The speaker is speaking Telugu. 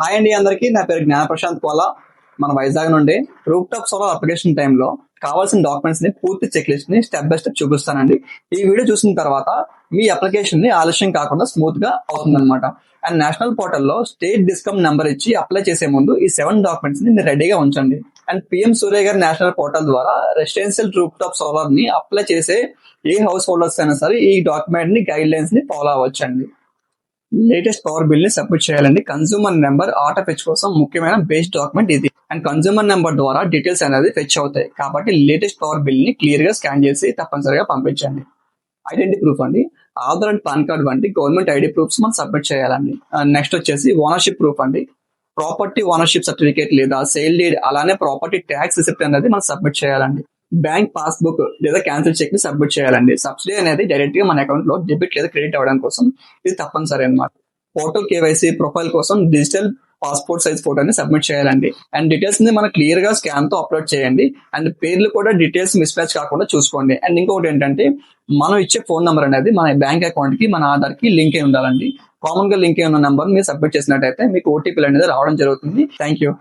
హాయ్ అండి అందరికీ. నా పేరు జ్ఞాన ప్రశాంత్ కోలా. మన వైజాగ్ నుండి రూఫ్ టాప్ సోలార్ అప్లికేషన్ టైంలో కావాల్సిన డాక్యుమెంట్స్ ని పూర్తి చెక్ లిస్ట్ ని స్టెప్ బై స్టెప్ చూపిస్తానండి. ఈ వీడియో చూసిన తర్వాత మీ అప్లికేషన్ ని ఆలస్యం కాకుండా స్మూత్ గా అవుతుందన్నమాట. అండ్ నేషనల్ పోర్టల్లో స్టేట్ డిస్కమ్ నెంబర్ ఇచ్చి అప్లై చేసే ముందు ఈ 7 డాక్యుమెంట్స్ ని మీరు రెడీగా ఉంచండి. అండ్ పిఎం సూర్య గారి నేషనల్ పోర్టల్ ద్వారా రెసిడెన్షియల్ రూఫ్ టాప్ సోలార్ ని అప్లై చేసే ఏ హౌస్ హోల్డర్స్ అయినా సరే ఈ డాక్యుమెంట్ ని గైడ్ లైన్స్ ని ఫాలో అవ్వచ్చండి. లేటెస్ట్ పవర్ బిల్ ని సబ్మిట్ చేయాలండి. కన్స్యూమర్ నెంబర్ ఆటో ఫెచ్ కోసం ముఖ్యమైన బేస్ డాక్యుమెంట్ ఇది. అండ్ కన్స్యూమర్ నెంబర్ ద్వారా డీటెయిల్స్ అనేది ఫెచ్ అవుతాయి. కాబట్టి లేటెస్ట్ పవర్ బిల్ ని క్లియర్ గా స్కాన్ చేసి తప్పనిసరిగా పంపించండి. ఐడెంటిటీ ప్రూఫ్ అండి, ఆధార్ అండ్ పాన్ కార్డ్ వంటి గవర్నమెంట్ ఐడి ప్రూఫ్స్ మనం సబ్మిట్ చేయాలండి. నెక్స్ట్ వచ్చేసి ఓనర్షిప్ ప్రూఫ్ అండి. ప్రాపర్టీ ఓనర్షిప్ సర్టిఫికేట్ లేదా సేల్ డీడ్, అలానే ప్రాపర్టీ ట్యాక్స్ రిసిప్ట్ అనేది మనం సబ్మిట్ చేయాలండి. బ్యాంక్ పాస్బుక్ లేదా క్యాన్సిల్ చెక్ ని సబ్మిట్ చేయాలండి. సబ్సిడీ అనేది డైరెక్ట్ గా మన అకౌంట్ లో డెబిట్ లేదా క్రెడిట్ అవ్వడం కోసం ఇది తప్పనిసరి అన్నమాట. పోర్టల్ కేవైసీ ప్రొఫైల్ కోసం డిజిటల్ పాస్పోర్ట్ సైజ్ ఫోటోని సబ్మిట్ చేయాలండి. అండ్ డీటెయిల్స్ ని మనం క్లియర్ గా స్కాన్ తో అప్లోడ్ చేయండి. అండ్ పేర్లు కూడా డీటెయిల్స్ మిస్ మ్యాచ్ కాకుండా చూసుకోండి. అండ్ ఇంకొకటి ఏంటంటే మనం ఇచ్చే ఫోన్ నెంబర్ అనేది మన బ్యాంక్ అకౌంట్ కి మన ఆధార్ కి లింక్ అయి ఉండాలండి. కామన్ గా లింక్ అయి ఉన్న నెంబర్ మీరు సబ్మిట్ చేసినట్టయితే మీకు ఓటీపీ అనేది రావడం జరుగుతుంది. Thank you.